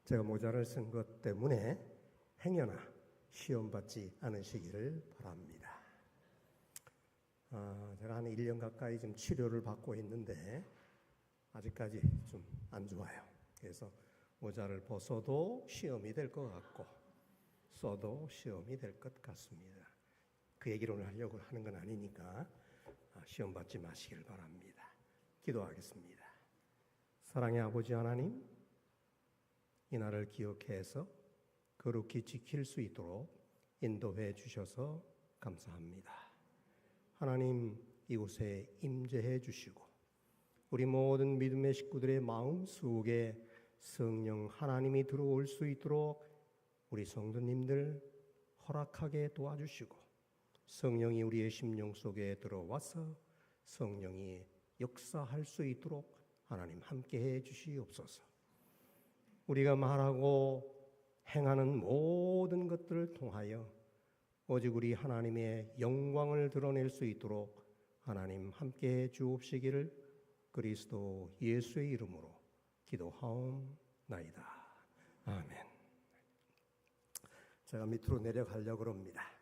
제가 모자를 쓴 것 때문에 행여나 시험 받지 않으시기를 바랍니다. 제가 한 1년 가까이 지금 치료를 받고 있는데 아직까지 좀 안 좋아요. 그래서 모자를 벗어도 시험이 될 것 같고 써도 시험이 될 것 같습니다. 그 얘기를 오늘 하려고 하는 건 아니니까 시험 받지 마시길 바랍니다. 기도하겠습니다. 사랑의 아버지 하나님, 이날을 기억해서 거룩히 지킬 수 있도록 인도해 주셔서 감사합니다. 하나님, 이곳에 임재해 주시고 우리 모든 믿음의 식구들의 마음 속에 성령 하나님이 들어올 수 있도록 우리 성도님들 허락하게 도와주시고 성령이 우리의 심령 속에 들어와서 성령이 역사할 수 있도록 하나님 함께해 주시옵소서. 우리가 말하고 행하는 모든 것들을 통하여 오직 우리 하나님의 영광을 드러낼 수 있도록 하나님 함께해 주옵시기를 그리스도 예수의 이름으로 기도하옵나이다. 아멘. 제가 밑으로 내려가려고 합니다.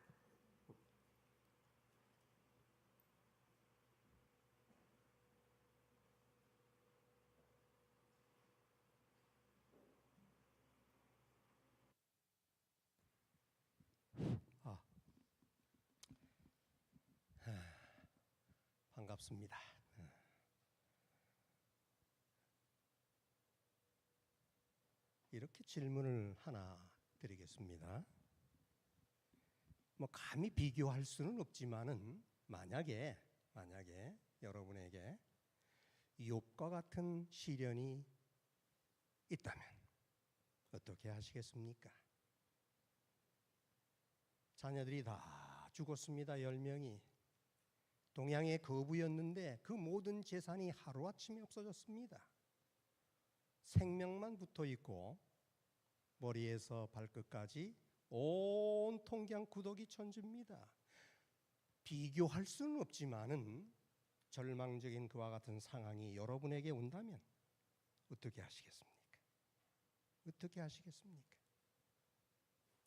반갑습니다. 이렇게 질문을 하나 드리겠습니다. 감히 비교할 수는 없지만은 만약에 여러분에게 욥과 같은 시련이 있다면 어떻게 하시겠습니까? 자녀들이 다 죽었습니다. 10명이. 동양의 거부였는데 그 모든 재산이 하루아침에 없어졌습니다. 생명만 붙어 있고 머리에서 발끝까지 온통 그냥 구더기 천지입니다. 비교할 수는 없지만은 절망적인 그와 같은 상황이 여러분에게 온다면 어떻게 하시겠습니까? 어떻게 하시겠습니까?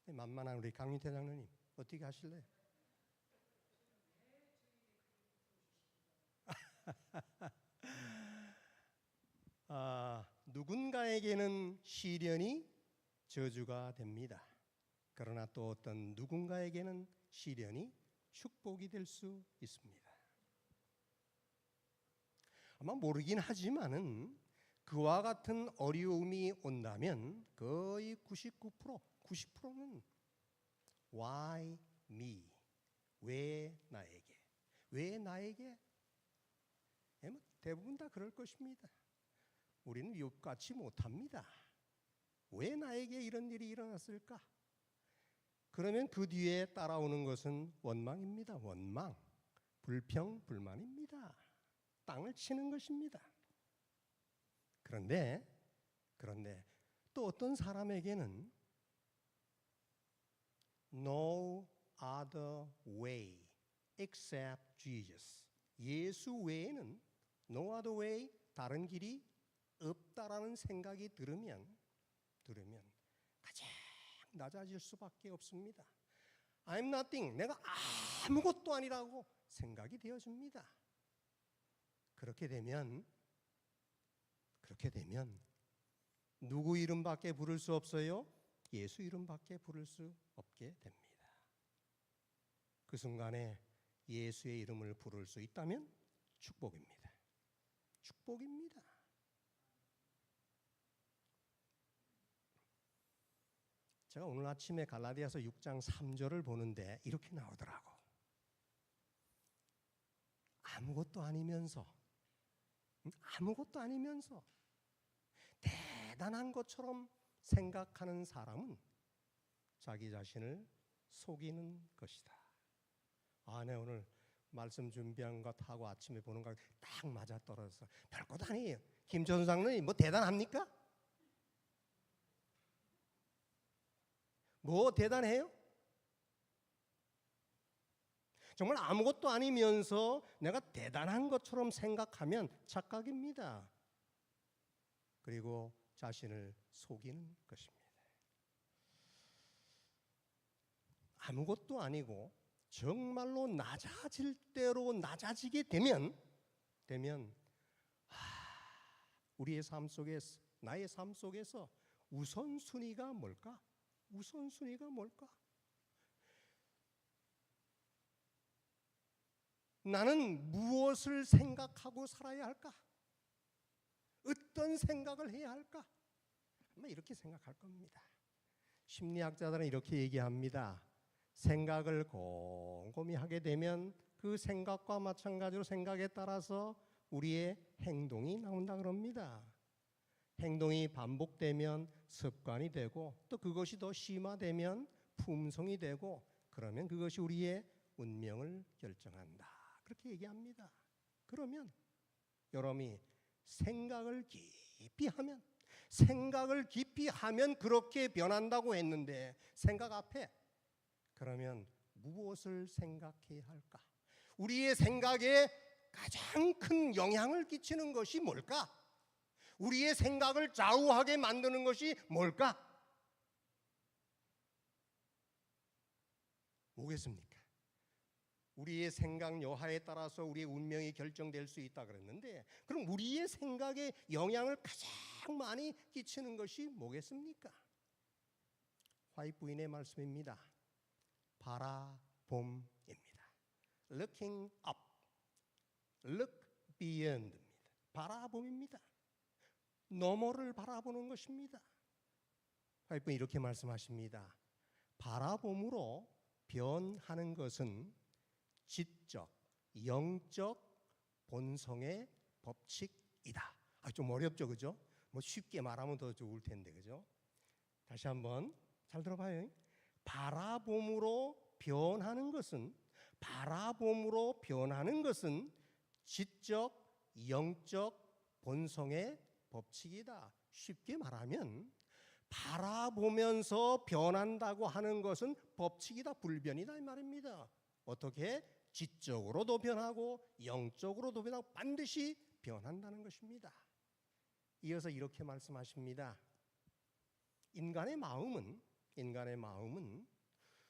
만만한 우리 강민태 장로님 어떻게 하실래요? 누군가에게는 시련이 저주가 됩니다. 그러나 또 어떤 누군가에게는 시련이 축복이 될 수 있습니다. 아마 모르긴 하지만은 그와 같은 어려움이 온다면 거의 90%는 Why me? 왜 나에게? 왜 나에게? 대부분 다 그럴 것입니다. 우리는 욥같이 못합니다. 왜 나에게 이런 일이 일어났을까? 그러면 그 뒤에 따라오는 것은 원망입니다. 원망, 불평, 불만입니다. 땅을 치는 것입니다. 그런데 또 어떤 사람에게는 No other way except Jesus. 예수 외에는 No other way, 다른 길이 없다라는 생각이 들으면 가장 낮아질 수밖에 없습니다. I'm nothing, 내가 아무것도 아니라고 생각이 되어집니다. 그렇게 되면 누구 이름밖에 부를 수 없어요? 예수 이름밖에 부를 수 없게 됩니다. 그 순간에 예수의 이름을 부를 수 있다면 축복입니다. 축복입니다. 제가 오늘 아침에 갈라디아서 6장 3절을 보는데 이렇게 나오더라고. 아무것도 아니면서 대단한 것처럼 생각하는 사람은 자기 자신을 속이는 것이다. 네, 오늘 말씀 준비한 것하고 아침에 보는 거 딱 맞아떨어져서 별것도 아니에요. 김천수 장로님 뭐 대단합니까? 뭐 대단해요? 정말 아무것도 아니면서 내가 대단한 것처럼 생각하면 착각입니다. 그리고 자신을 속이는 것입니다. 아무것도 아니고 정말로 낮아질 대로 낮아지게 되면 우리의 삶 속에서, 나의 삶 속에서 우선순위가 뭘까? 우선순위가 뭘까? 나는 무엇을 생각하고 살아야 할까? 어떤 생각을 해야 할까? 아마 이렇게 생각할 겁니다. 심리학자들은 이렇게 얘기합니다. 생각을 곰곰이 하게 되면 그 생각과 마찬가지로 생각에 따라서 우리의 행동이 나온다 그럽니다. 행동이 반복되면 습관이 되고 또 그것이 더 심화되면 품성이 되고 그러면 그것이 우리의 운명을 결정한다. 그렇게 얘기합니다. 그러면 여러분이 생각을 깊이 하면 그렇게 변한다고 했는데 생각 앞에 그러면 무엇을 생각해야 할까? 우리의 생각에 가장 큰 영향을 끼치는 것이 뭘까? 우리의 생각을 좌우하게 만드는 것이 뭘까? 뭐겠습니까? 우리의 생각 여하에 따라서 우리의 운명이 결정될 수 있다 그랬는데 그럼 우리의 생각에 영향을 가장 많이 끼치는 것이 뭐겠습니까? 화이트 부인의 말씀입니다. 바라봄입니다. Looking up, look beyond입니다. 바라봄입니다. 너머를 바라보는 것입니다. 화이트 부인 이렇게 말씀하십니다. 바라봄으로 변하는 것은 지적, 영적 본성의 법칙이다. 좀 어렵죠, 그죠? 뭐 쉽게 말하면 더 좋을 텐데, 그죠? 다시 한번 잘 들어봐요. 바라봄으로 변하는 것은 지적, 영적 본성의 법칙이다. 쉽게 말하면 바라보면서 변한다고 하는 것은 법칙이다, 불변이다 이 말입니다. 어떻게? 지적으로도 변하고 영적으로도 변하고 반드시 변한다는 것입니다. 이어서 이렇게 말씀하십니다. 인간의 마음은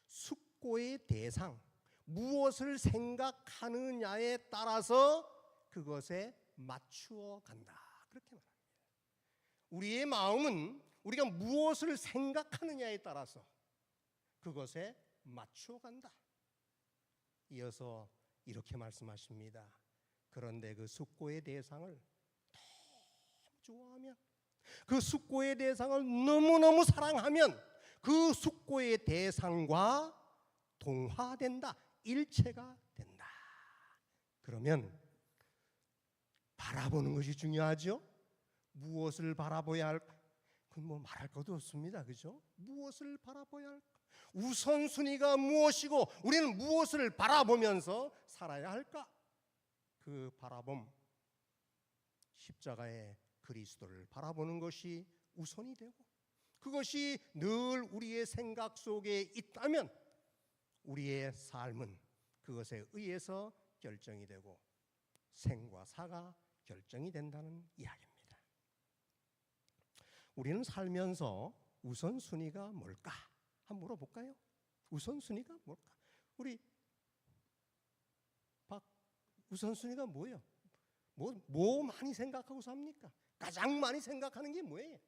숙고의 대상, 무엇을 생각하느냐에 따라서 그것에 맞추어 간다. 그렇게 말합니다. 우리의 마음은 우리가 무엇을 생각하느냐에 따라서 그것에 맞추어 간다. 이어서 이렇게 말씀하십니다. 그런데 그 숙고의 대상을 너무 좋아하면, 그 숙고의 대상을 너무너무 사랑하면 그 숙고의 대상과 동화된다. 일체가 된다. 그러면 바라보는 것이 중요하죠. 무엇을 바라봐야 할까? 그건 뭐 말할 것도 없습니다. 그죠? 무엇을 바라봐야 할까? 우선순위가 무엇이고 우리는 무엇을 바라보면서 살아야 할까? 그 바라봄, 십자가의 그리스도를 바라보는 것이 우선이 되고 그것이 늘 우리의 생각 속에 있다면 우리의 삶은 그것에 의해서 결정이 되고 생과 사가 결정이 된다는 이야기입니다. 우리는 살면서 우선순위가 뭘까? 한번 물어볼까요? 우선순위가 뭘까? 우리 우선순위가 뭐예요? 뭐 많이 생각하고 삽니까? 가장 많이 생각하는 게 뭐예요?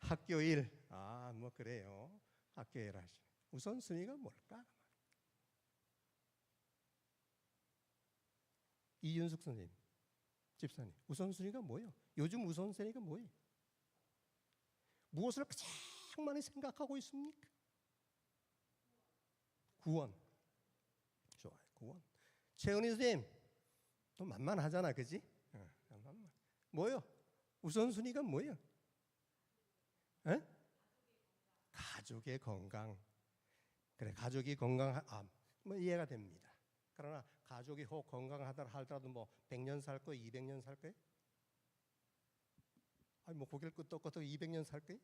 학교일. 뭐 그래요. 학교일 하시. 우선순위가 뭘까? 이윤숙 선생님, 집사님, 우선순위가 뭐예요? 요즘 우선순위가 뭐예요? 무엇을 가장 많이 생각하고 있습니까? 구원. 좋아요, 구원. 최은희 선생님, 또 만만하잖아, 그지? 뭐예요? 우선순위가 뭐예요? 에? 가족의 건강. 그래, 가족이 뭐 이해가 됩니다. 그러나 가족이 혹 건강하다 하더라도 뭐 100년 살 거예요? 200년 살 거예요? 뭐 고개를 끄덕끄덕 200년 살 거예요?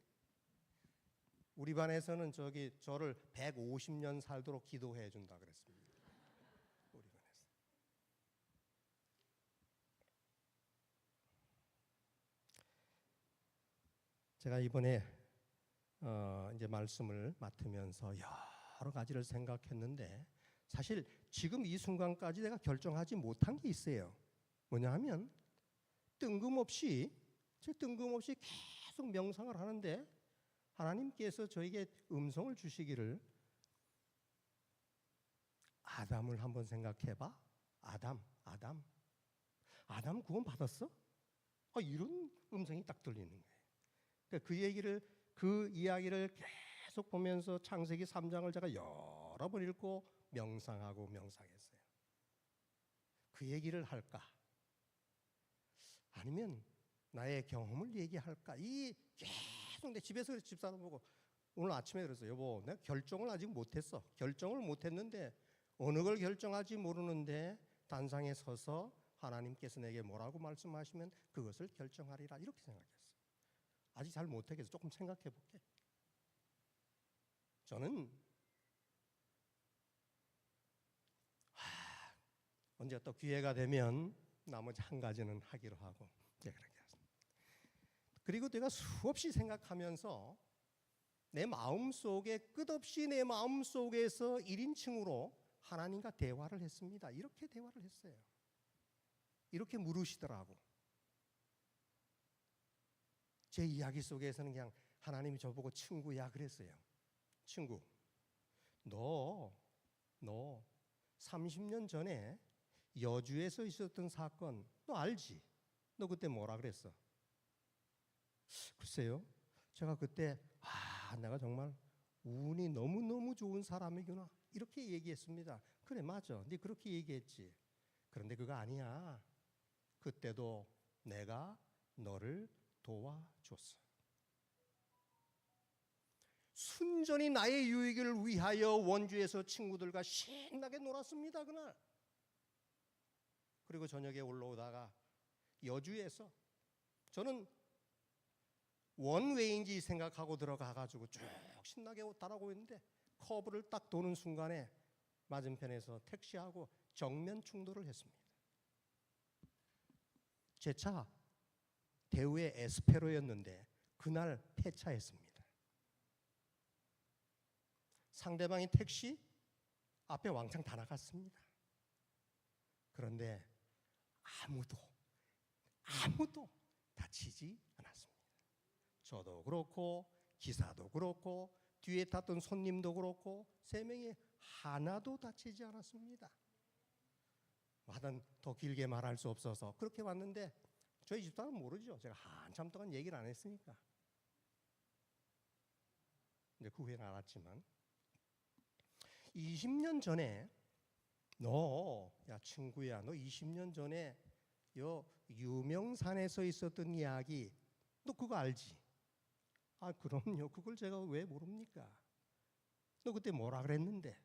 우리 반에서는 저를 150년 살도록 기도해 준다 그랬습니다. 우리 반에서. 제가 이번에 이제 말씀을 맡으면서 여러 가지를 생각했는데 사실 지금 이 순간까지 내가 결정하지 못한 게 있어요. 뭐냐 하면 뜬금없이 계속 명상을 하는데 하나님께서 저에게 음성을 주시기를 아담을 한번 생각해봐. 아담 구원 받았어? 이런 음성이 딱 들리는 거예요. 그러니까 그 이야기를 계속 보면서 창세기 3장을 제가 여러 번 읽고 명상했어요. 그 얘기를 할까? 아니면 나의 경험을 얘기할까? 이 계속 내 집에서 집사람 보고 오늘 아침에 그랬어요. 여보, 내가 결정을 아직 못했어. 결정을 못했는데 어느 걸 결정할지 모르는데 단상에 서서 하나님께서 내게 뭐라고 말씀하시면 그것을 결정하리라 이렇게 생각했어요. 아직 잘 못하겠어. 조금 생각해 볼게. 저는 언제 또 기회가 되면 나머지 한 가지는 하기로 하고 그렇게 했습니다. 그리고 내가 수없이 생각하면서 내 마음속에 끝없이 내 마음속에서 1인칭으로 하나님과 대화를 했습니다. 이렇게 대화를 했어요. 이렇게 물으시더라고. 제 이야기 속에서는 그냥 하나님이 저보고 친구야 그랬어요. 친구, 너 30년 전에 여주에서 있었던 사건 너 알지? 너 그때 뭐라 그랬어? 글쎄요, 제가 그때 내가 정말 운이 너무너무 좋은 사람이구나 이렇게 얘기했습니다. 그래 맞아, 네 그렇게 얘기했지. 그런데 그거 아니야. 그때도 내가 너를 도와줬어. 순전히 나의 유익을 위하여 원주에서 친구들과 신나게 놀았습니다. 그날. 그리고 저녁에 올라오다가 여주에서 저는 원웨이인지 생각하고 들어가가지고 쭉 신나게 따라오고 있는데 커브를 딱 도는 순간에 맞은편에서 택시하고 정면 충돌을 했습니다. 제 차 대우의 에스페로였는데 그날 폐차했습니다. 상대방의 택시 앞에 왕창 다 나갔습니다. 그런데 아무도 다치지 않았습니다. 저도 그렇고 기사도 그렇고 뒤에 탔던 손님도 그렇고 3명이 하나도 다치지 않았습니다. 하여튼 더 길게 말할 수 없어서 그렇게 왔는데 저희 집사람은 모르죠. 제가 한참 동안 얘기를 안 했으니까. 이제 그 후에는 알았지만 20년 전에 친구야, 너 20년 전에 유명산에서 있었던 이야기 너 그거 알지? 그럼요. 그걸 제가 왜 모릅니까? 너 그때 뭐라 그랬는데?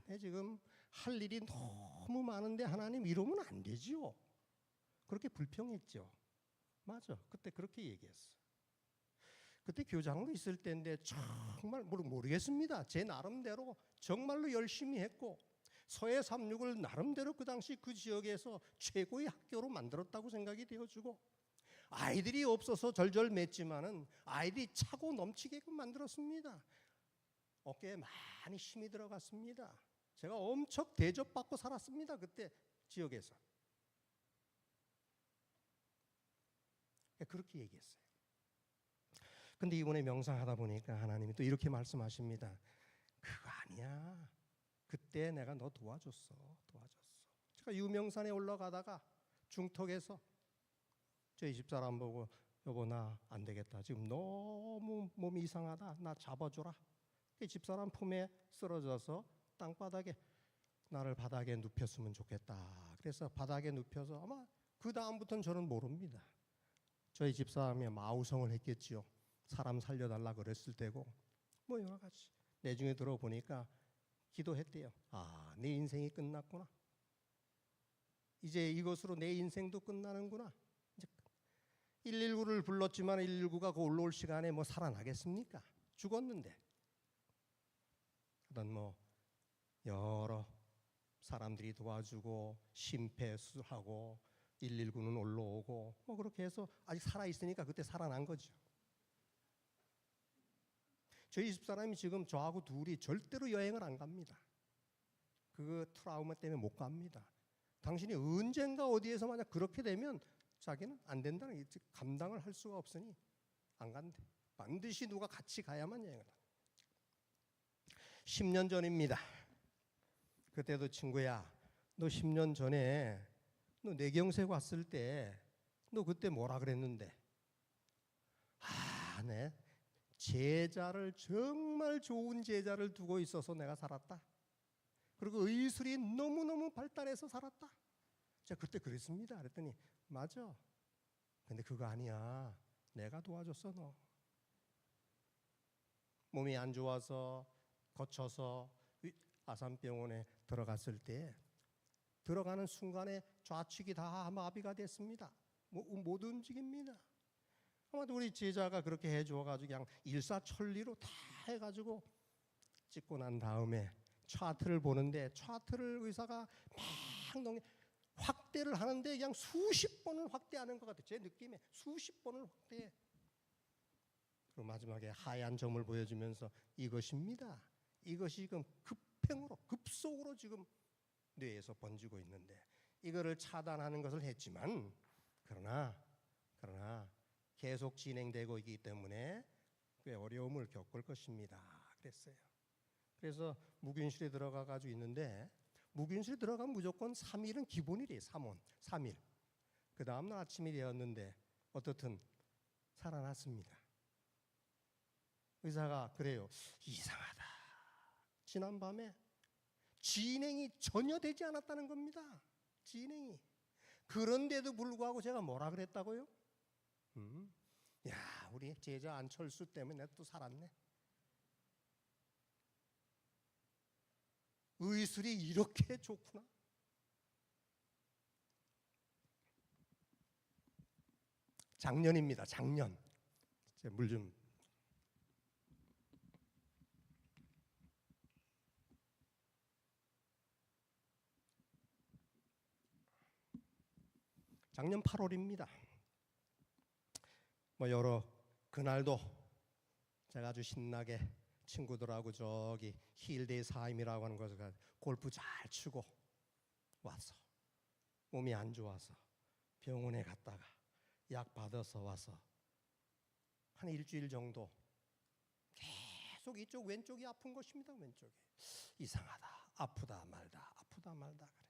내 지금 할 일이 너무 많은데 하나님 이러면 안 되지요. 그렇게 불평했죠. 맞아. 그때 그렇게 얘기했어. 그때 교장으로 있을 때인데 정말 모르겠습니다. 제 나름대로 정말로 열심히 했고 서해366을 나름대로 그 당시 그 지역에서 최고의 학교로 만들었다고 생각이 되어지고 아이들이 없어서 절절맸지만은 아이들이 차고 넘치게끔 만들었습니다. 어깨에 많이 힘이 들어갔습니다. 제가 엄청 대접받고 살았습니다. 그때 지역에서. 그렇게 얘기했어요. 근데 이번에 명상하다 보니까 하나님이 또 이렇게 말씀하십니다. 그거 아니야. 그때 내가 너 도와줬어. 제가 유명산에 올라가다가 중턱에서 저희 집사람 보고 여보 나 안 되겠다. 지금 너무 몸이 이상하다. 나 잡아줘라. 집사람 품에 쓰러져서 땅바닥에 나를 바닥에 눕혔으면 좋겠다. 그래서 바닥에 눕혀서 아마 그 다음부터는 저는 모릅니다. 저희 집사람이 마우성을 했겠지요. 사람 살려달라 그랬을 때고 여러 가지. 내중에 들어보니까 기도했대요. 내 인생이 끝났구나. 이제 이것으로 내 인생도 끝나는구나. 이제 119를 불렀지만 119가 그 올라올 시간에 살아나겠습니까? 죽었는데. 하여튼 여러 사람들이 도와주고 심폐수술하고 119는 올라오고 뭐 그렇게 해서 아직 살아있으니까 그때 살아난 거죠. 저희 집사람이 지금 저하고 둘이 절대로 여행을 안 갑니다. 그 트라우마 때문에 못 갑니다. 당신이 언젠가 어디에서 만약 그렇게 되면 자기는 안 된다는 게 감당을 할 수가 없으니 안 간대. 반드시 누가 같이 가야만 여행을 한다. 10년 전입니다. 그때도 친구야, 너 10년 전에 너 내경색 왔을 때 너 그때 뭐라 그랬는데? 네. 제자를 정말 좋은 제자를 두고 있어서 내가 살았다. 그리고 의술이 너무너무 발달해서 살았다. 제가 그때 그랬습니다. 그랬더니 맞아. 근데 그거 아니야. 내가 도와줬어 너. 몸이 안 좋아서 거쳐서 아산병원에 들어갔을 때 들어가는 순간에 좌측이 다 마비가 됐습니다. 못 움직입니다. 아마도 우리 제자가 그렇게 해줘가지고 그냥 일사천리로 다 해가지고 찍고 난 다음에 차트를 보는데 차트를 의사가 막 확대를 하는데 그냥 수십 번을 확대하는 것 같아요. 제 느낌에 수십 번을 확대해. 그리고 마지막에 하얀 점을 보여주면서 이것입니다. 이것이 지금 급속으로 지금 뇌에서 번지고 있는데 이거를 차단하는 것을 했지만 그러나 계속 진행되고 있기 때문에 꽤 어려움을 겪을 것입니다. 그랬어요. 그래서 무균실에 들어가 가지고 있는데 무균실에 들어가면 무조건 3일은 기본일이에요. 3일. 그 다음날 아침이 되었는데 어떻든 살아났습니다. 의사가 그래요. 이상하다. 지난밤에 진행이 전혀 되지 않았다는 겁니다. 진행이. 그런데도 불구하고 제가 뭐라 그랬다고요? 야, 우리 제자 안철수 때문에 내가 또 살았네. 의술이 이렇게 좋구나. 작년입니다. 작년. 물 좀. 작년 8월입니다. 여러 그날도 제가 아주 신나게 친구들하고 저기 힐데이 사임이라고 하는 곳에 골프 잘 치고 와서 몸이 안 좋아서 병원에 갔다가 약 받아서 와서 한 일주일 정도 계속 이쪽 왼쪽이 아픈 것입니다. 왼쪽이 이상하다. 아프다 말다 그래.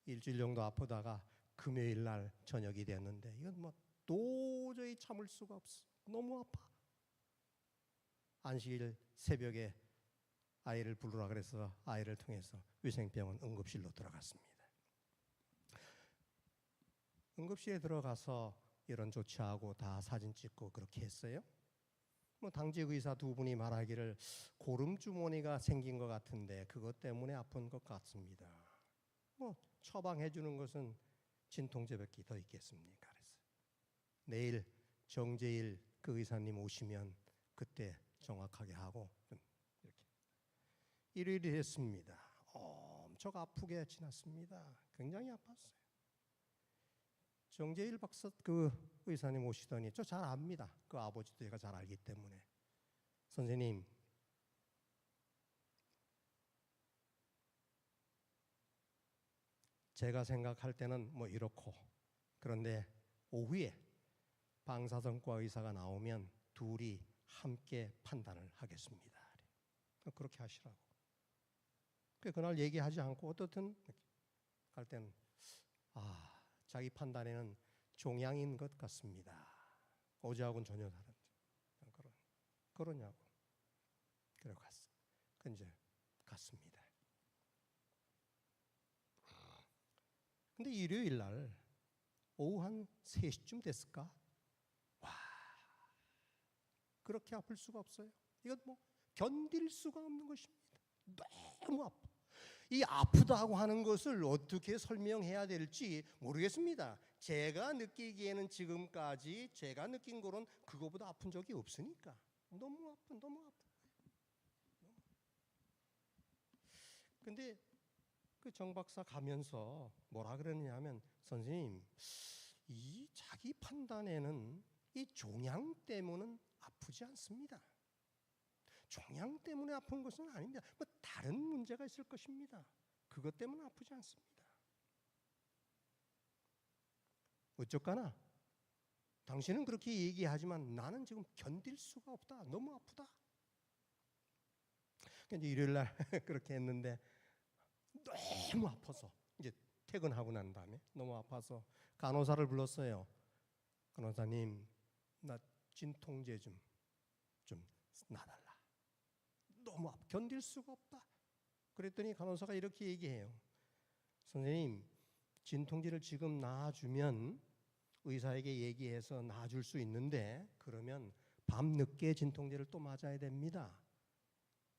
일주일 정도 아프다가 금요일 날 저녁이 됐는데 이건 도저히 참을 수가 없어. 너무 아파. 안식일 새벽에 아이를 부르라 그래서 아이를 통해서 위생병원 응급실로 들어갔습니다. 응급실에 들어가서 이런 조치하고 다 사진 찍고 그렇게 했어요. 당직 의사 두 분이 말하기를 고름주머니가 생긴 것 같은데 그것 때문에 아픈 것 같습니다. 처방해 주는 것은 진통제밖에 더 있겠습니까? 그래서 내일 정재일 그 의사님 오시면 그때 정확하게 하고 이렇게 일요일이 됐습니다. 엄청 아프게 지났습니다. 굉장히 아팠어요. 정재일 박사 그 의사님 오시더니 저 잘 압니다. 그 아버지도 제가 잘 알기 때문에 선생님 제가 생각할 때는 이렇고 그런데 오후에 방사선과 의사가 나오면 둘이 함께 판단을 하겠습니다. 그렇게 하시라고. 그날 얘기하지 않고 어떻든 갈 때는 자기 판단에는 종양인 것 같습니다. 어제하고는 전혀 다른데 그러냐고. 그래 갔어. 이제 갔습니다. 근데 일요일 날 오후 한 3시쯤 됐을까? 와, 그렇게 아플 수가 없어요. 이건 견딜 수가 없는 것입니다. 너무 아파. 이 아프다고 하는 것을 어떻게 설명해야 될지 모르겠습니다. 제가 느끼기에는 지금까지 제가 느낀 거는 그거보다 아픈 적이 없으니까 너무 아픈. 근데 그 정 박사 가면서 뭐라 그러느냐면, 선생님, 이 자기 판단에는 이 종양 때문은 아프지 않습니다. 종양 때문에 아픈 것은 아닙니다. 뭐 다른 문제가 있을 것입니다. 그것 때문에 아프지 않습니다. 어쩌까나 당신은 그렇게 얘기하지만 나는 지금 견딜 수가 없다. 너무 아프다. 이제 일요일 날 그렇게 했는데 너무 아파서 이제 퇴근하고 난 다음에 너무 아파서 간호사를 불렀어요. 간호사님, 나 진통제 좀 놔달라. 너무 견딜 수가 없다. 그랬더니 간호사가 이렇게 얘기해요. 선생님, 진통제를 지금 놔주면 의사에게 얘기해서 놔줄 수 있는데, 그러면 밤늦게 진통제를 또 맞아야 됩니다.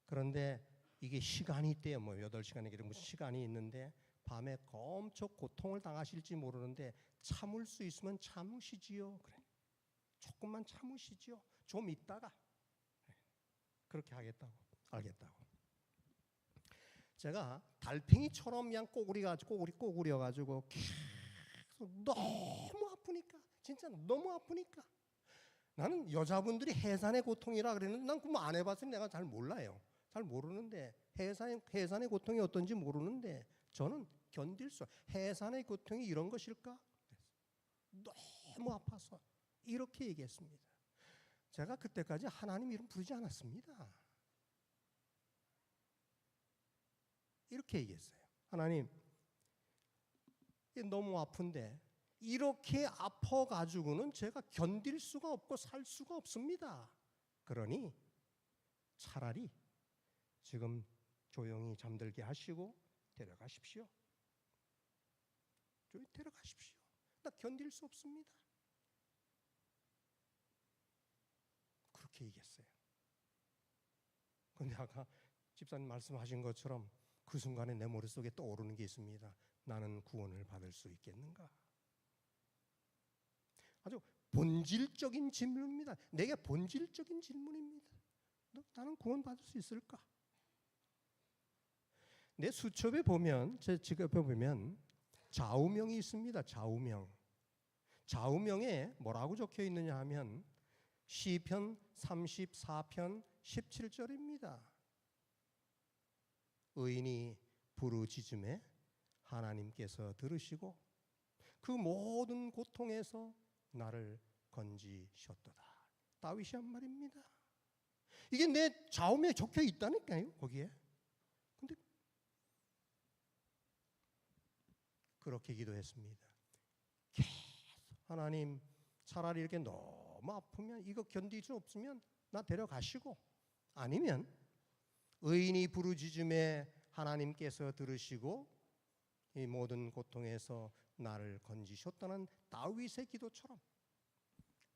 그런데 이게 시간이 있대요. 뭐 8시간이 이런 무슨 시간이 있는데 밤에 엄청 고통을 당하실지 모르는데 참을 수 있으면 참으시지요. 그래. 조금만 참으시지요. 좀 있다가. 그렇게 하겠다고. 알겠다고. 제가 달팽이처럼 그냥 꼬구려가지고 계속 너무 아프니까, 진짜 너무 아프니까. 나는 여자분들이 해산의 고통이라 그랬는데 난 그거 안 해봤으니 내가 잘 몰라요. 잘 모르는데 해산의 고통이 어떤지 모르는데 저는 견딜 수, 해산의 고통이 이런 것일까? 너무 아파서 이렇게 얘기했습니다. 제가 그때까지 하나님 이름 부르지 않았습니다. 이렇게 얘기했어요. 하나님, 너무 아픈데 이렇게 아파가지고는 제가 견딜 수가 없고 살 수가 없습니다. 그러니 차라리 지금 조용히 잠들게 하시고 데려가십시오. 데려가십시오. 나 견딜 수 없습니다. 그렇게 얘기했어요. 근데 아까 집사님 말씀하신 것처럼 그 순간에 내 머릿속에 떠오르는 게 있습니다. 나는 구원을 받을 수 있겠는가? 아주 본질적인 질문입니다. 내게 본질적인 질문입니다. 나는 구원 받을 수 있을까? 내 수첩에 보면, 제 지갑에 보면 좌우명이 있습니다. 좌우명에 뭐라고 적혀 있느냐 하면 시편 34편 17절입니다. 의인이 부르짖음에 하나님께서 들으시고 그 모든 고통에서 나를 건지셨도다. 다윗이 한 말입니다. 이게 내 좌우명에 적혀 있다니까요. 거기에. 근데 그렇게 기도했습니다. 계속 하나님, 차라리 이렇게 너무 아프면, 이거 견딜 수 없으면 나 데려가시고, 아니면 의인이 부르짖음에 하나님께서 들으시고 이 모든 고통에서 나를 건지셨다는 다윗의 기도처럼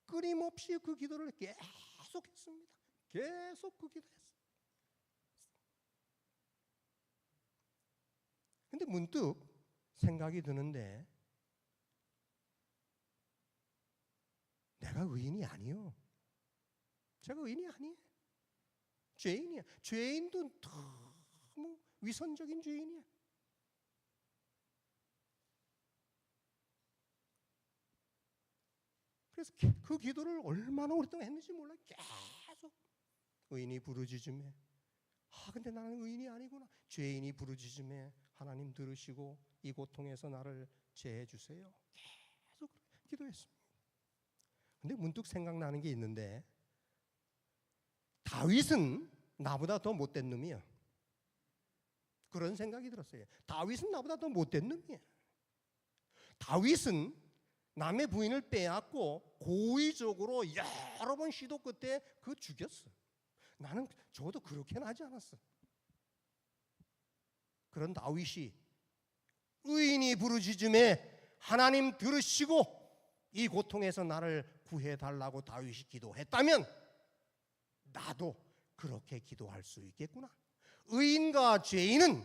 끊임없이 그 기도를 계속했습니다. 계속 그 기도했어요. 근데 문득 생각이 드는데, 내가 의인이 아니요. 제가 의인이 아니에요. 죄인이야. 죄인도 너무 위선적인 죄인이야. 그래서 그 기도를 얼마나 오랫동안 했는지 몰라요. 계속 의인이 부르짖음에, 근데 나는 의인이 아니구나. 죄인이 부르짖음에 하나님 들으시고 이 고통에서 나를 제해 주세요. 계속 기도했습니다. 근데 문득 생각나는 게 있는데, 다윗은 나보다 더 못된 놈이야. 그런 생각이 들었어요. 다윗은 나보다 더 못된 놈이야. 다윗은 남의 부인을 빼앗고 고의적으로 여러 번 시도 끝에 그 죽였어. 나는 적어도 그렇게는 하지 않았어. 그런 다윗이 의인이 부르짖음에 하나님 들으시고 이 고통에서 나를 구해달라고 다윗이 기도했다면 나도 그렇게 기도할 수 있겠구나. 의인과 죄인은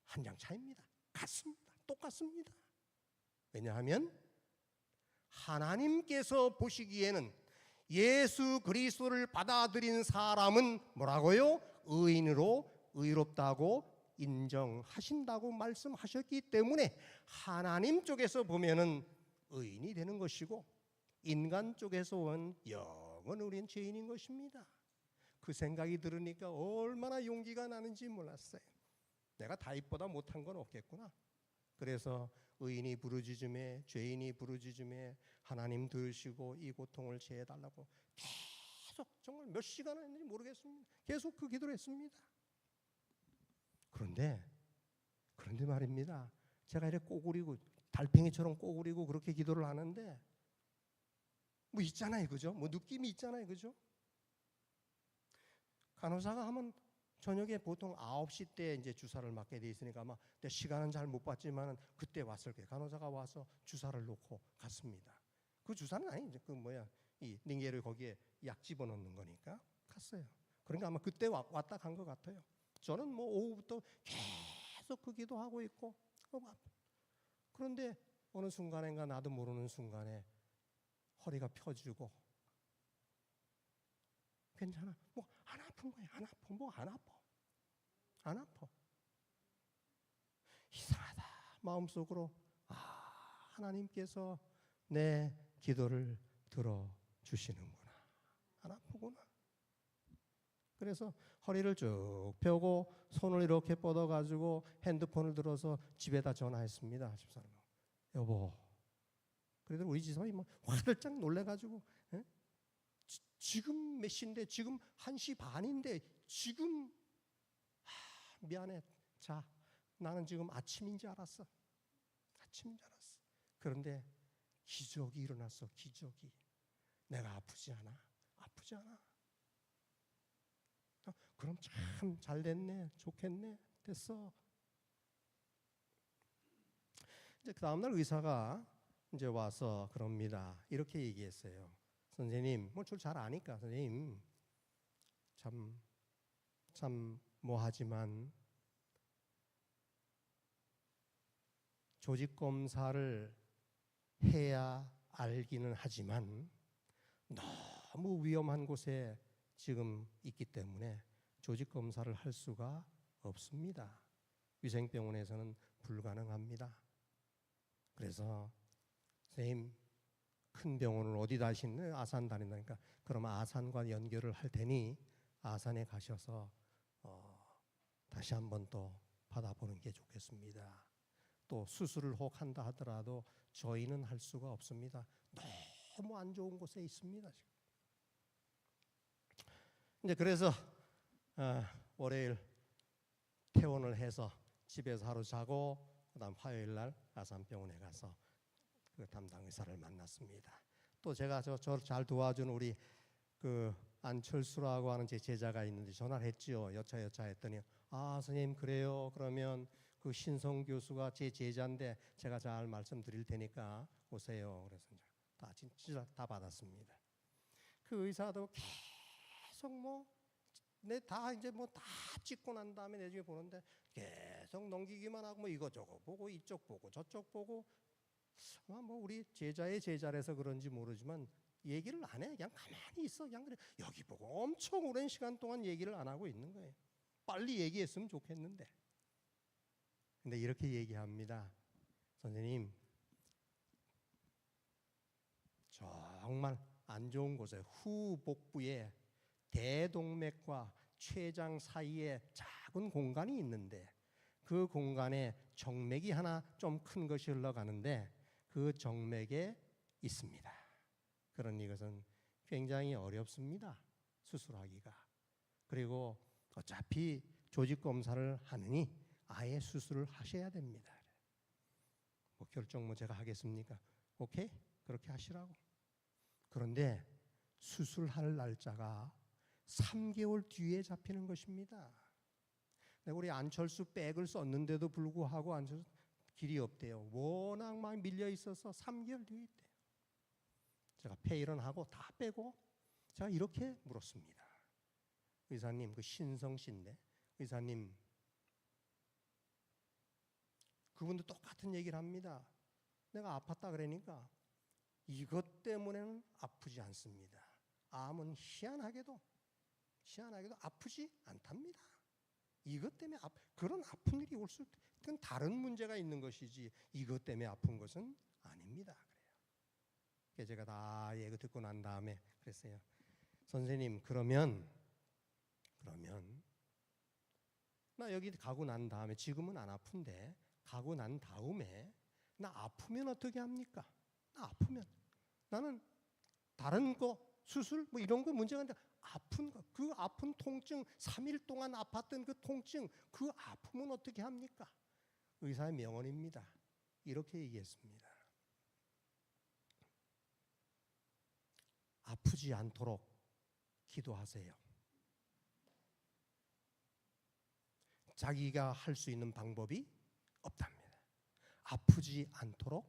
한 장 차이입니다. 같습니다. 똑같습니다. 왜냐하면 하나님께서 보시기에는 예수 그리스도를 받아들인 사람은 뭐라고요? 의인으로 의롭다고 인정하신다고 말씀하셨기 때문에 하나님 쪽에서 보면은 의인이 되는 것이고 인간 쪽에서 온 영원 우린 죄인인 것입니다. 그 생각이 들으니까 얼마나 용기가 나는지 몰랐어요. 내가 다윗보다 못한 건 없겠구나. 그래서 의인이 부르짖음에 죄인이 부르짖음에 하나님 들으시고 이 고통을 제해달라고 계속 정말 몇 시간을 했는지 모르겠습니다. 계속 그 기도를 했습니다. 그런데 말입니다. 제가 이렇게 꼬부리고 달팽이처럼 꼬부리고 그렇게 기도를 하는데 뭐 있잖아요, 그죠? 뭐 느낌이 있잖아요, 그죠? 간호사가 하면 저녁에 보통 9시 때 이제 주사를 맞게 돼 있으니까 아마 내 시간은 잘 못 봤지만 그때 왔을 거예요. 간호사가 와서 주사를 놓고 갔습니다. 그 주사는 아니 이 링겔을 거기에 약 집어넣는 거니까 갔어요. 그러니까 아마 그때 왔다 간 것 같아요. 저는 뭐 오후부터 계속 그 기도하고 있고 그런데 어느 순간인가 나도 모르는 순간에 허리가 펴지고 괜찮아. 뭐 안 아픈 거야. 안 아파. 뭐 안 아파. 안 아파. 이상하다. 마음속으로 하나님께서 내 기도를 들어주시는구나. 안 아프구나. 그래서 허리를 쭉 펴고 손을 이렇게 뻗어가지고 핸드폰을 들어서 집에다 전화했습니다. 집사람. 여보. 그래도 우리 집사람이 뭐 화들짝 놀래가지고 지금 몇 시인데 지금 1시 반인데 지금 미안해. 자, 나는 지금 아침인 줄 알았어. 아침인 줄 알았어. 그런데 기적이 일어났어. 기적이. 내가 아프지 않아. 아프지 않아. 그럼 참 잘 됐네. 좋겠네. 됐어. 이제 그 다음날 의사가 이제 와서 그럽니다. 이렇게 얘기했어요. 선생님, 뭐 줄 잘 아니까 선생님 참 뭐하지만 조직 검사를 해야 알기는 하지만 너무 위험한 곳에 지금 있기 때문에 조직 검사를 할 수가 없습니다. 위생병원에서는 불가능합니다. 그래서 선생님 큰 병원을 어디다 하시는 아산 다닌다니까 그러면 아산과 연결을 할 테니 아산에 가셔서 다시 한번 또 받아보는 게 좋겠습니다. 또 수술을 혹 한다 하더라도 저희는 할 수가 없습니다. 너무 안 좋은 곳에 있습니다. 지금. 이제 그래서 월요일 퇴원을 해서 집에서 하루 자고 그다음 화요일 날 아산병원에 가서 그 담당 의사를 만났습니다. 또 제가 저를 잘 도와준 우리 그 안철수라고 하는 제 제자가 있는데 전화를 했지요. 여차 했더니 선생님 그래요. 그러면 그 신성 교수가 제 제자인데 제가 잘 말씀드릴 테니까 오세요. 그래서 다 진짜 다 받았습니다. 그 의사도 계속 다 이제 다 찍고 난 다음에 내중에 보는데 계속 넘기기만 하고 이거저거 보고 이쪽 보고 저쪽 보고 아마 우리 제자의 제자라서 그런지 모르지만 얘기를 안 해. 그냥 가만히 있어. 그냥 그래. 여기 보고 엄청 오랜 시간 동안 얘기를 안 하고 있는 거예요. 빨리 얘기했으면 좋겠는데. 근데 이렇게 얘기합니다. 선생님, 정말 안 좋은 곳에 후복부에 대동맥과 췌장 사이에 작은 공간이 있는데 그 공간에 정맥이 하나 좀 큰 것이 흘러가는데 그 정맥에 있습니다. 그러니 이것은 굉장히 어렵습니다. 수술하기가. 그리고 어차피 조직 검사를 하느니 아예 수술을 하셔야 됩니다. 결정 제가 하겠습니까? 오케이? 그렇게 하시라고. 그런데 수술할 날짜가 3개월 뒤에 잡히는 것입니다. 우리 안철수 백을 썼는데도 불구하고 안철수 길이 없대요. 워낙 막 밀려 있어서 3개월 뒤에 있대요. 제가 페일은 하고 다 빼고 제가 이렇게 물었습니다. 의사님, 그 신성 씨인데 의사님, 그분도 똑같은 얘기를 합니다. 내가 아팠다 그러니까 이것 때문에는 아프지 않습니다. 암은 희한하게도 아프지 않답니다. 이것 때문에 그런 아픈 일이 올 수, 그건 다른 문제가 있는 것이지 이것 때문에 아픈 것은 아닙니다. 그래요. 제가 다 얘기 듣고 난 다음에 그랬어요. 선생님, 그러면 나 여기 가고 난 다음에, 지금은 안 아픈데 가고 난 다음에 나 아프면 어떻게 합니까? 나 아프면 나는 다른 거 수술 뭐 이런 거 문제가 아니라 아픈 거, 그 아픈 통증, 3일 동안 아팠던 그 통증, 그 아픔은 어떻게 합니까? 의사의 명언입니다. 이렇게 얘기했습니다. 아프지 않도록 기도하세요. 자기가 할 수 있는 방법이 없답니다. 아프지 않도록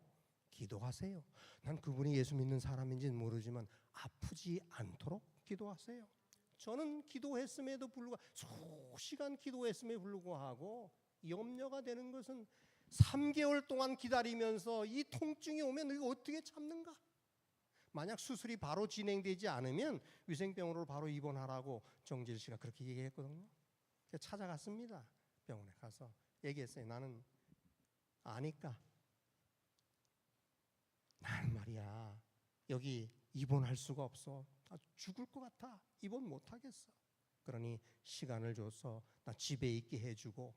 기도하세요. 난 그분이 예수 믿는 사람인지는 모르지만 아프지 않도록 기도하세요. 저는 기도했음에도 불구하고, 수시간 기도했음에도 불구하고 염려가 되는 것은 3개월 동안 기다리면서 이 통증이 오면 이거 어떻게 참는가? 만약 수술이 바로 진행되지 않으면 위생병원으로 바로 입원하라고 정질 씨가 그렇게 얘기했거든요. 찾아갔습니다. 병원에 가서 얘기했어요. 나는 아니까 나는 말이야 여기 입원할 수가 없어. 나 죽을 것 같아. 입원 못하겠어. 그러니 시간을 줘서 나 집에 있게 해주고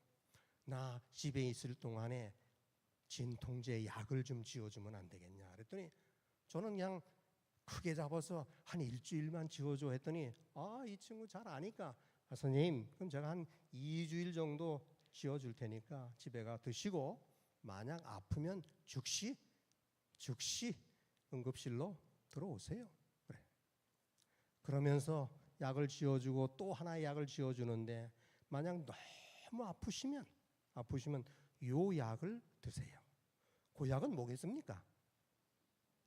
나 집에 있을 동안에 진통제 약을 좀 지어주면 안 되겠냐 그랬더니 저는 그냥 크게 잡아서 한 일주일만 지어줘 했더니 이 친구 잘 아니까 선생님 그럼 제가 한 2주일 정도 지어줄 테니까 집에 가 드시고 만약 아프면 즉시 응급실로 들어오세요. 그래. 그러면서 약을 지어주고 또 하나의 약을 지어주는데 만약 너무 아프시면 요 약을 드세요. 그 약은 뭐겠습니까?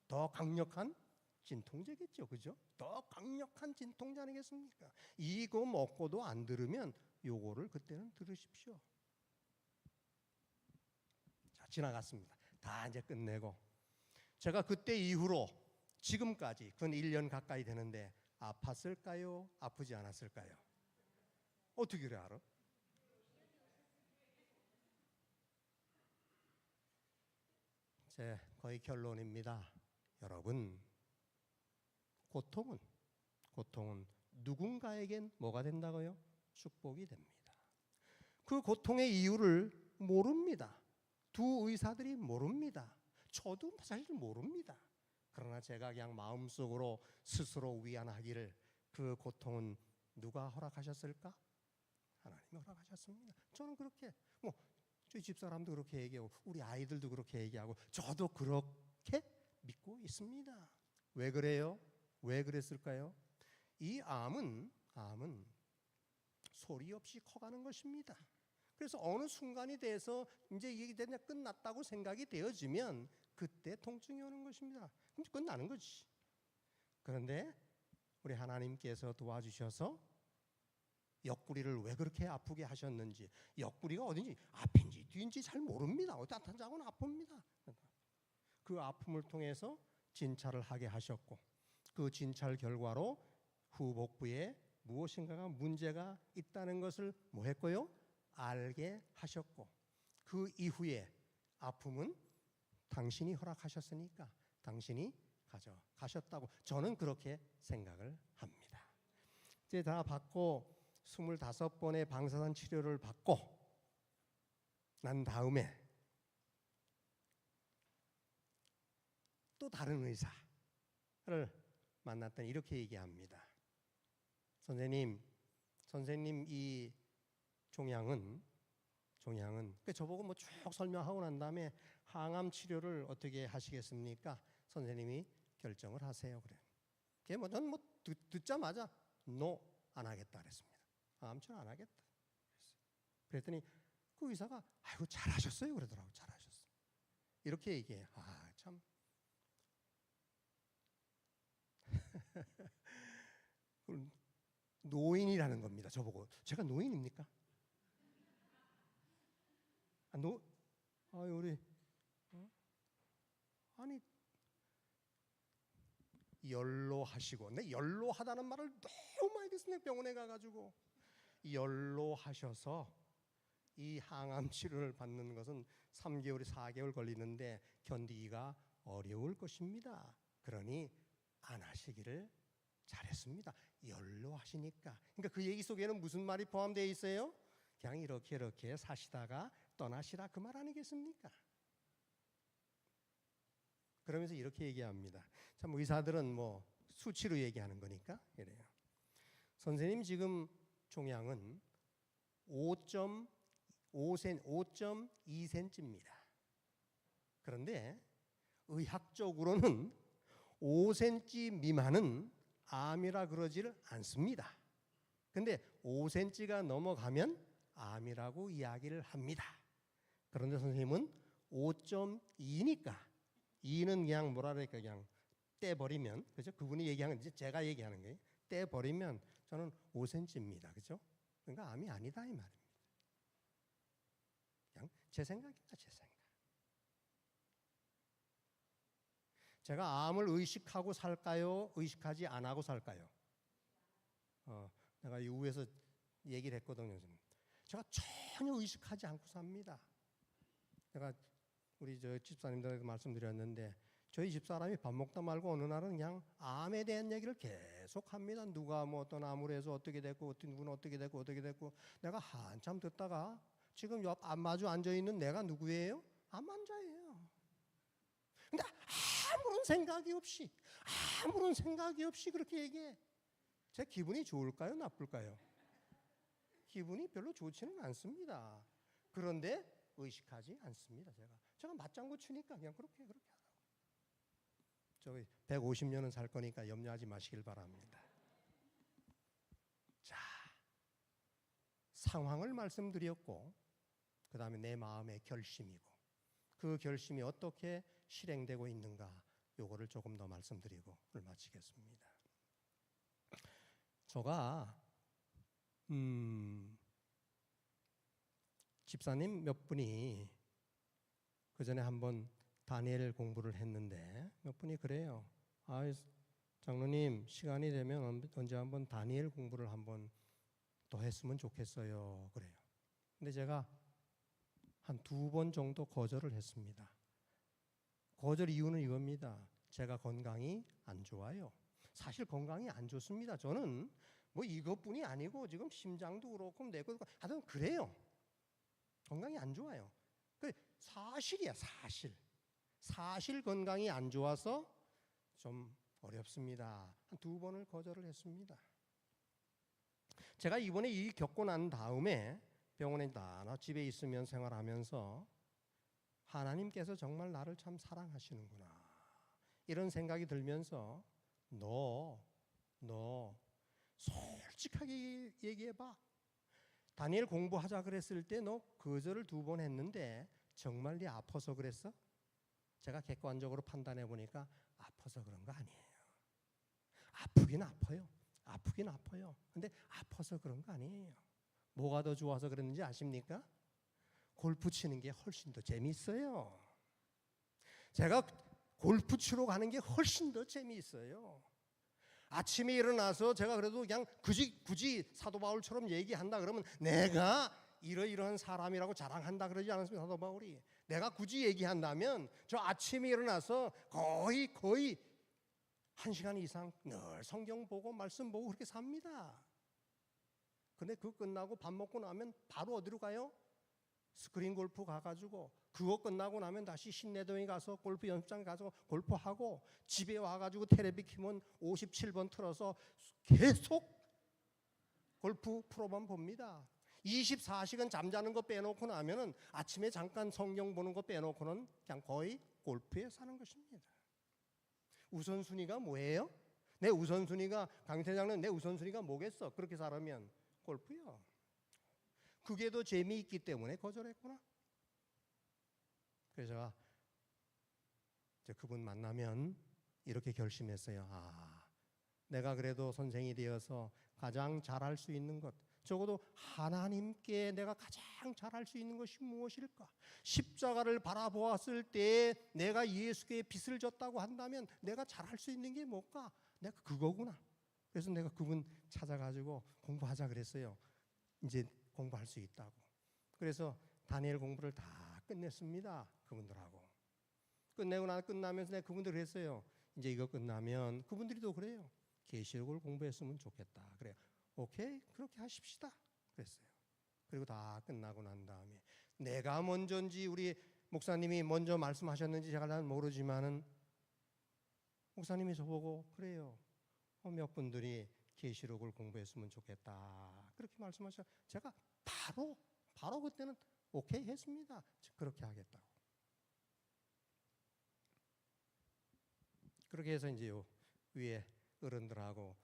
더 강력한 진통제겠죠. 그죠? 더 강력한 진통제 아니겠습니까? 이거 먹고도 안 들으면 요거를 그때는 들으십시오. 자, 지나갔습니다. 다 이제 끝내고 제가 그때 이후로 지금까지 근 1년 가까이 되는데 아팠을까요? 아프지 않았을까요? 어떻게 그래 알아? 제 거의 결론입니다. 여러분, 고통은 누군가에겐 뭐가 된다고요? 축복이 됩니다. 그 고통의 이유를 모릅니다. 두 의사들이 모릅니다. 저도 사실 모릅니다. 그러나 제가 그냥 마음속으로 스스로 위안하기를 그 고통은 누가 허락하셨을까? 하나님이 허락하셨습니다. 저는 그렇게 저희 집사람도 그렇게 얘기하고 우리 아이들도 그렇게 얘기하고 저도 그렇게 믿고 있습니다. 왜 그래요? 왜 그랬을까요? 이 암은 소리 없이 커가는 것입니다. 그래서 어느 순간이 돼서 이제 이게 끝났다고 생각이 되어지면 그때 통증이 오는 것입니다. 그럼 끝나는 거지. 그런데 우리 하나님께서 도와주셔서 옆구리를 왜 그렇게 아프게 하셨는지, 옆구리가 어딘지 앞인지 뒤인지 잘 모릅니다. 어떤 아픕니다. 그 아픔을 통해서 진찰을 하게 하셨고 그 진찰 결과로 후복부에 무엇인가가 문제가 있다는 것을 뭐 했고요? 알게 하셨고 그 이후에 아픔은 당신이 허락하셨으니까 당신이 가져가셨다고 저는 그렇게 생각을 합니다. 이제 다 받고 25번의 방사선 치료를 받고 난 다음에 또 다른 의사를 만났더니 이렇게 얘기합니다. 선생님 이 종양은 저보고 쭉 설명하고 난 다음에 항암 치료를 어떻게 하시겠습니까? 선생님이 결정을 하세요. 그래. 저는 듣자마자 안 하겠다 그랬습니다. 암 치료 안 하겠다. 그랬더니 그 의사가 아이고 잘하셨어요 그러더라고. 잘하셨어. 이렇게 얘기해. 참. 노인이라는 겁니다. 저보고 제가 노인입니까? 우리 아니 연로하시고 내 연로하다는 말을 너무 많이 듣습니다. 병원에 가가지고 연로하셔서 이 항암 치료를 받는 것은 3개월, 4개월 걸리는데 견디기가 어려울 것입니다. 그러니 안 하시기를 잘했습니다. 연로하시니까. 그러니까 그 얘기 속에는 무슨 말이 포함되어 있어요? 그냥 이렇게 사시다가 떠나시라 그 말 아니겠습니까? 그러면서 이렇게 얘기합니다. 참 의사들은 뭐 수치로 얘기하는 거니까 이래요. 선생님 지금 종양은 5.2cm입니다. 그런데 의학적으로는 5cm 미만은 암이라 그러지를 않습니다. 근데 5cm가 넘어가면 암이라고 이야기를 합니다. 그런데 선생님은 5.2니까 2는 그냥 뭐라 그럴까 그냥 떼버리면 그죠? 그분이 얘기하는 게 제가 얘기하는 거예요. 떼버리면 저는 5cm입니다. 그죠? 그러니까 암이 아니다 이 말입니다. 그냥 제 생각입니다. 제 생각. 제가 암을 의식하고 살까요? 의식하지 안 하고 살까요? 내가 이후에서 얘기를 했거든요. 제가 전혀 의식하지 않고 삽니다. 내가 우리 저 집사님들에게 말씀드렸는데 저희 집사람이 밥 먹다 말고 어느 날은 그냥 암에 대한 얘기를 계속 합니다. 누가 뭐 어떤 암으로 해서 어떻게 됐고 누구는 어떻게 됐고 내가 한참 듣다가 지금 옆 안 마주 앉아 있는 내가 누구예요? 암 환자예요. 근데 아무런 생각이 없이 그렇게 얘기해. 제 기분이 좋을까요? 나쁠까요? 기분이 별로 좋지는 않습니다. 그런데 의식하지 않습니다. 제가 맞장구 치니까 그냥 그렇게 하라고. 저기 150년은 살 거니까 염려하지 마시길 바랍니다. 자, 상황을 말씀드렸고 그 다음에 내 마음의 결심이고 그 결심이 어떻게 실행되고 있는가 요거를 조금 더 말씀드리고 오늘 마치겠습니다. 제가 집사님 몇 분이 그 전에 한번 다니엘 공부를 했는데 몇 분이 그래요. 장로님 시간이 되면 언제 한번 다니엘 공부를 한번 더 했으면 좋겠어요. 그래요. 근데 제가 한 2번 정도 거절을 했습니다. 거절 이유는 이겁니다. 제가 건강이 안 좋아요. 사실 건강이 안 좋습니다. 저는 뭐 이것뿐이 아니고 지금 심장도 그렇고 뇌도 하여튼 그래요. 건강이 안 좋아요. 그 사실이야, 사실 건강이 안 좋아서 좀 어렵습니다. 한 2번을 거절을 했습니다. 제가 이번에 이 겪고 난 다음에 병원에 나 집에 있으면 생활하면서 하나님께서 정말 나를 참 사랑하시는구나 이런 생각이 들면서 너 솔직하게 얘기해봐. 다니엘 공부하자 그랬을 때 너 거절을 2번 했는데 정말 네 아파서 그랬어? 제가 객관적으로 판단해 보니까 아파서 그런 거 아니에요. 아프긴 아파요. 근데 아파서 그런 거 아니에요. 뭐가 더 좋아서 그랬는지 아십니까? 골프 치는 게 훨씬 더 재미있어요. 제가 골프 치러 가는 게 훨씬 더 재미있어요. 아침에 일어나서 제가 그래도 그냥 굳이 사도 바울처럼 얘기한다 그러면 내가 이러이러한 사람이라고 자랑한다 그러지 않았습니까? 사도 바울이. 내가 굳이 얘기한다면 저 아침에 일어나서 거의 1시간 이상 늘 성경 보고 말씀 보고 그렇게 삽니다. 근데 그거 끝나고 밥 먹고 나면 바로 어디로 가요? 스크린 골프 가가지고 그거 끝나고 나면 다시 신내동에 가서 골프 연습장 가서 골프하고 집에 와가지고 텔레비 키면 57번 틀어서 계속 골프 프로만 봅니다. 24시간 잠자는 거 빼놓고 나면은 아침에 잠깐 성경 보는 거 빼놓고는 그냥 거의 골프에 사는 것입니다. 우선순위가 뭐예요? 내 우선순위가 강태장은 내 우선순위가 뭐겠어? 그렇게 살면 골프요. 그게 더 재미있기 때문에 거절했구나. 그래서 제가 그분 만나면 이렇게 결심했어요. 내가 그래도 선생이 되어서 가장 잘할 수 있는 것, 적어도 하나님께 내가 가장 잘할 수 있는 것이 무엇일까? 십자가를 바라보았을 때 내가 예수께 빚을 졌다고 한다면 내가 잘할 수 있는 게 뭘까? 내가 그거구나. 그래서 내가 그분 찾아가지고 공부하자 그랬어요. 이제 공부할 수 있다고. 그래서 다니엘 공부를 다 끝냈습니다. 그분들하고. 끝나면서 내가 그분들 했어요. 이제 이거 끝나면 그분들이도 그래요. 계시록을 공부했으면 좋겠다. 그래요. 오케이, 그렇게 하십시다. 그랬어요. 그리고 다 끝나고 난 다음에 내가 먼저인지 우리 목사님이 먼저 말씀하셨는지 제가 난 모르지만은 목사님이 저보고 그래요. 몇 분들이 계시록을 공부했으면 좋겠다. 그렇게 말씀하셔. 제가 바로 그때는 오케이 했습니다. 그렇게 하겠다고. 그렇게 해서 이제 요 위에 어른들하고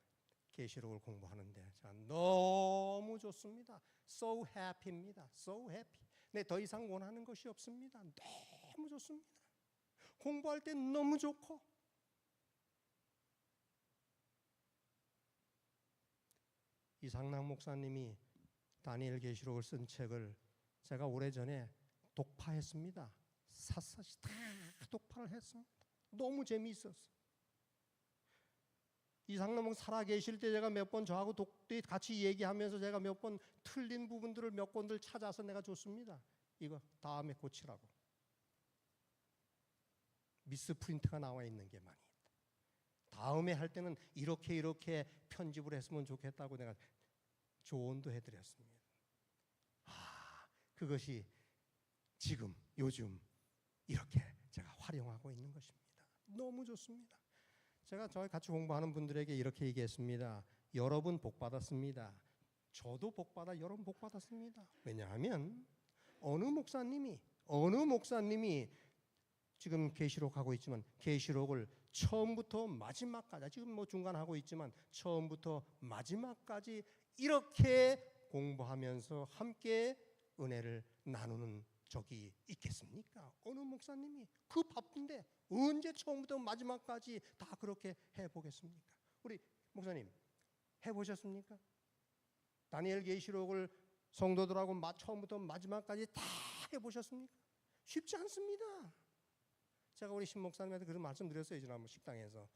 계시록을 공부하는데 제가 너무 좋습니다. So happy입니다. So happy. 네, 더 이상 원하는 것이 없습니다. 너무 좋습니다. 공부할 때 너무 좋고 이상락 목사님이 다니엘 계시록을 쓴 책을 제가 오래전에 독파했습니다. 샅샅이 다 독파를 했습니다. 너무 재미있었어요. 이상락 목사 살아계실 때 제가 몇 번 저하고 같이 얘기하면서 제가 몇 번 틀린 부분들을 몇 권들 찾아서 내가 줬습니다. 이거 다음에 고치라고. 미스프린트가 나와 있는 게 많이 있다. 다음에 할 때는 이렇게 편집을 했으면 좋겠다고 내가 조언도 해드렸습니다. 그것이 지금 요즘 이렇게 제가 활용하고 있는 것입니다. 너무 좋습니다. 제가 저희 같이 공부하는 분들에게 이렇게 얘기했습니다. 여러분 복 받았습니다. 저도 복 받아 여러분 복 받았습니다. 왜냐하면 어느 목사님이 지금 계시록 하고 있지만 계시록을 처음부터 마지막까지 지금 뭐 중간 하고 있지만 처음부터 마지막까지 이렇게 공부하면서 함께 은혜를 나누는 적이 있겠습니까? 어느 목사님이 그 바쁜데 언제 처음부터 마지막까지 다 그렇게 해보겠습니까? 우리 목사님 해보셨습니까? 다니엘 계시록을 성도들하고 처음부터 마지막까지 다 해보셨습니까? 쉽지 않습니다. 제가 우리 신 목사님한테 그런 말씀 드렸어요. 지난번 식당에서.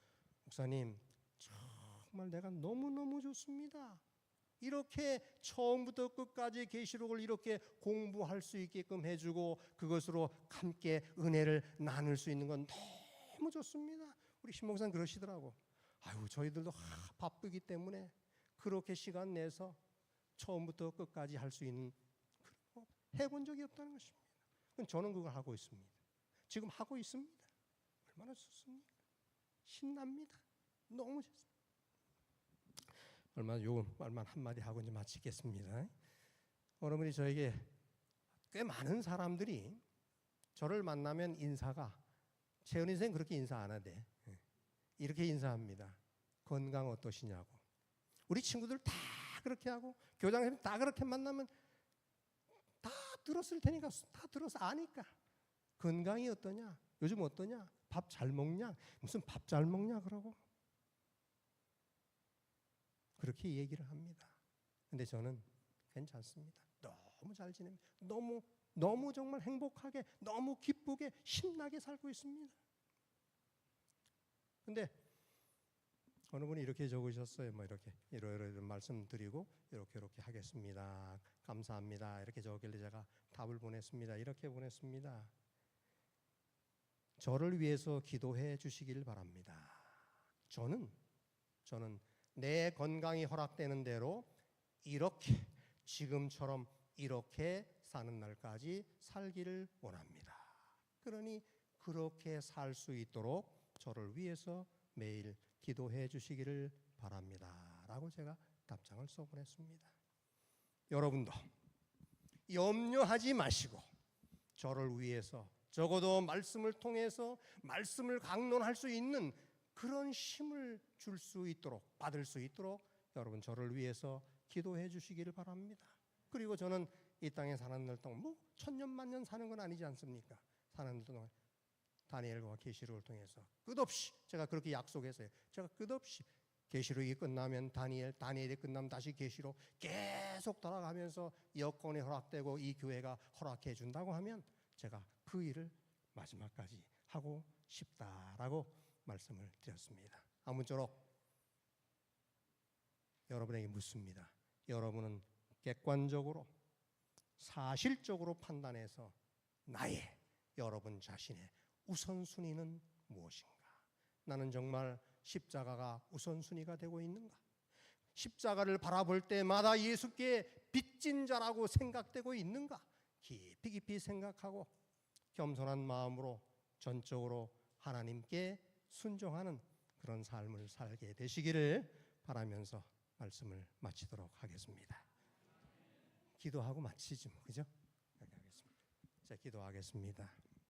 목사님 정말 내가 너무너무 좋습니다. 이렇게 처음부터 끝까지 계시록을 이렇게 공부할 수 있게끔 해주고 그것으로 함께 은혜를 나눌 수 있는 건 너무 좋습니다. 우리 신 목사님 그러시더라고. 아유 저희들도 바쁘기 때문에 그렇게 시간 내서 처음부터 끝까지 할 수 있는 해본 적이 없다는 것입니다. 저는 그걸 하고 있습니다. 지금 하고 있습니다. 얼마나 좋습니까? 신납니다. 너무 좋습니다. 요 말만 한마디 하고 이제 마치겠습니다. 여러분이 저에게 꽤 많은 사람들이 저를 만나면 인사가 최은희 선생님 그렇게 인사 안 하대. 이렇게 인사합니다. 건강 어떠시냐고. 우리 친구들 다 그렇게 하고 교장 선생님 다 그렇게 만나면 다 들었을 테니까 다 들어서 아니까. 건강이 어떠냐? 요즘 어떠냐? 밥 잘 먹냐? 무슨 밥 잘 먹냐 그러고 그렇게 얘기를 합니다. 근데 저는 괜찮습니다. 너무 잘 지냅니다. 너무 정말 행복하게 너무 기쁘게 신나게 살고 있습니다. 근데 어느 분이 이렇게 적으셨어요. 뭐 이렇게 이런 말씀드리고 이렇게 하겠습니다. 감사합니다. 이렇게 적길래 제가 답을 보냈습니다. 이렇게 보냈습니다. 저를 위해서 기도해 주시길 바랍니다. 저는 내 건강이 허락되는 대로 이렇게 지금처럼 이렇게 사는 날까지 살기를 원합니다. 그러니 그렇게 살 수 있도록 저를 위해서 매일 기도해 주시기를 바랍니다. 라고 제가 답장을 써보냈습니다. 여러분도 염려하지 마시고 저를 위해서 적어도 말씀을 통해서 말씀을 강론할 수 있는 그런 힘을 줄 수 있도록 받을 수 있도록 여러분 저를 위해서 기도해 주시기를 바랍니다. 그리고 저는 이 땅에 사는 날 동안 뭐 천년만년 사는 건 아니지 않습니까? 사는 동안 다니엘과 계시록을 통해서 끝없이 제가 그렇게 약속했어요. 제가 끝없이 계시록이 끝나면 다니엘이 끝나면 다시 계시록 계속 돌아가면서 여건이 허락되고 이 교회가 허락해 준다고 하면 제가 그 일을 마지막까지 하고 싶다라고 말씀을 드렸습니다. 아무쪼록 여러분에게 묻습니다. 여러분은 객관적으로 사실적으로 판단해서 나의, 여러분 자신의 우선순위는 무엇인가? 나는 정말 십자가가 우선순위가 되고 있는가? 십자가를 바라볼 때마다 예수께 빚진 자라고 생각되고 있는가? 깊이 깊이 생각하고 겸손한 마음으로 전적으로 하나님께 순종하는 그런 삶을 살게 되시기를 바라면서 말씀을 마치도록 하겠습니다. 기도하고 마치지 뭐, 그죠? 여기 하겠습니다. 자, 기도하겠습니다.